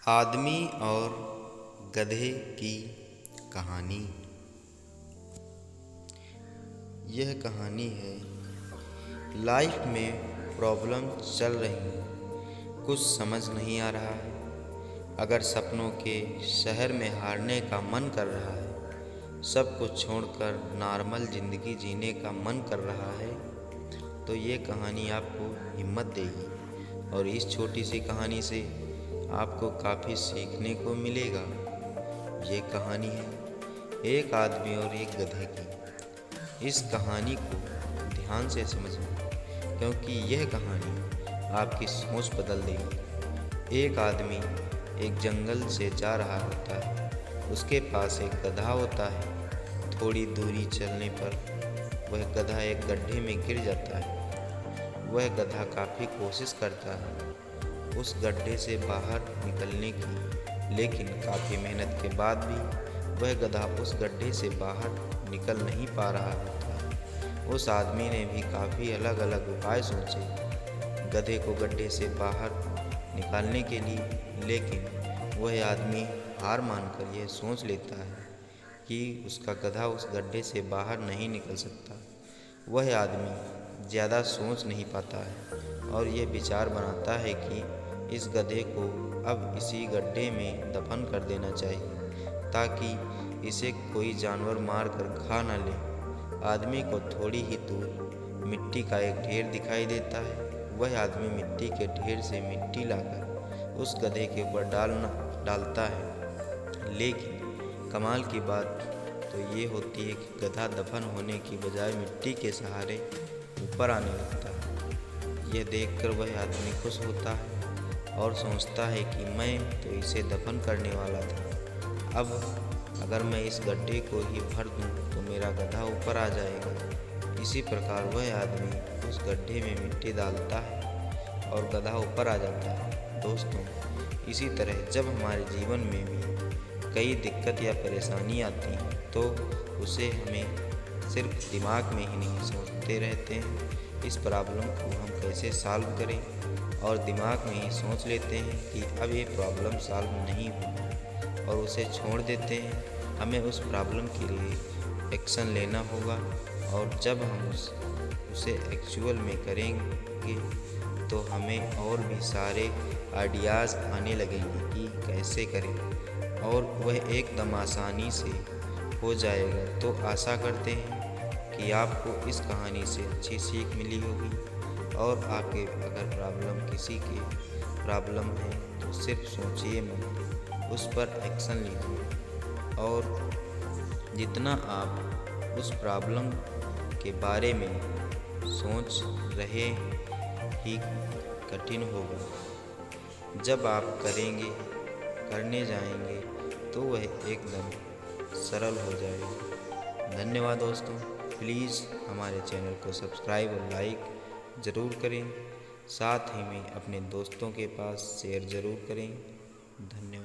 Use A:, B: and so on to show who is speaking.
A: आदमी और गधे की कहानी। यह कहानी है, लाइफ में प्रॉब्लम चल रही हैं, कुछ समझ नहीं आ रहा है। अगर सपनों के शहर में हारने का मन कर रहा है, सब कुछ छोड़कर नॉर्मल ज़िंदगी जीने का मन कर रहा है, तो ये कहानी आपको हिम्मत देगी। और इस छोटी सी कहानी से आपको काफ़ी सीखने को मिलेगा। ये कहानी है एक आदमी और एक गधे की। इस कहानी को ध्यान से समझना, क्योंकि यह कहानी आपकी सोच बदल देगी। एक आदमी एक जंगल से जा रहा होता है। उसके पास एक गधा होता है। थोड़ी दूरी चलने पर वह गधा एक गड्ढे में गिर जाता है। वह गधा काफ़ी कोशिश करता है उस गड्ढे से बाहर निकलने की, लेकिन काफ़ी मेहनत के बाद भी वह गधा उस गड्ढे से बाहर निकल नहीं पा रहा होता। उस आदमी ने भी काफ़ी अलग अलग उपाय सोचे गधे को गड्ढे से बाहर निकालने के लिए, लेकिन वह आदमी हार मानकर यह सोच लेता है कि उसका गधा उस गड्ढे से बाहर नहीं निकल सकता। वह आदमी ज़्यादा सोच नहीं पाता है और यह विचार बनाता है कि इस गधे को अब इसी गड्ढे में दफन कर देना चाहिए, ताकि इसे कोई जानवर मार कर खा न ले। आदमी को थोड़ी ही दूर मिट्टी का एक ढेर दिखाई देता है। वह आदमी मिट्टी के ढेर से मिट्टी लाकर उस गधे के ऊपर डालता है, लेकिन कमाल की बात तो ये होती है कि गधा दफन होने की बजाय मिट्टी के सहारे ऊपर आने लगता है। यह देखकर वह आदमी खुश होता है और सोचता है कि मैं तो इसे दफन करने वाला था। अब अगर मैं इस गड्ढे को ही भर दूं तो मेरा गधा ऊपर आ जाएगा। इसी प्रकार वह आदमी उस गड्ढे में मिट्टी डालता है और गधा ऊपर आ जाता है। दोस्तों, इसी तरह जब हमारे जीवन में भी कई दिक्कत या परेशानी आती हैं, तो उसे हमें सिर्फ दिमाग में ही नहीं सोचते रहते हैं इस प्रॉब्लम को हम कैसे सॉल्व करें, और दिमाग में ही सोच लेते हैं कि अब ये प्रॉब्लम सॉल्व नहीं होगी और उसे छोड़ देते हैं। हमें उस प्रॉब्लम के लिए एक्शन लेना होगा, और जब हम उसे एक्चुअल में करेंगे तो हमें और भी सारे आइडियाज़ आने लगेंगे कि कैसे करें, और वह एकदम आसानी से हो जाएगा। तो आशा करते हैं कि आपको इस कहानी से अच्छी सीख मिली होगी, और आपके अगर किसी की प्रॉब्लम है तो सिर्फ सोचिए मत, उस पर एक्शन लीजिए। और जितना आप उस प्रॉब्लम के बारे में सोच रहे ही कठिन होगा, जब आप करने जाएंगे तो वह एकदम सरल हो जाएगा। धन्यवाद दोस्तों। प्लीज़ हमारे चैनल को सब्सक्राइब और लाइक ज़रूर करें, साथ ही में अपने दोस्तों के पास शेयर ज़रूर करें। धन्यवाद।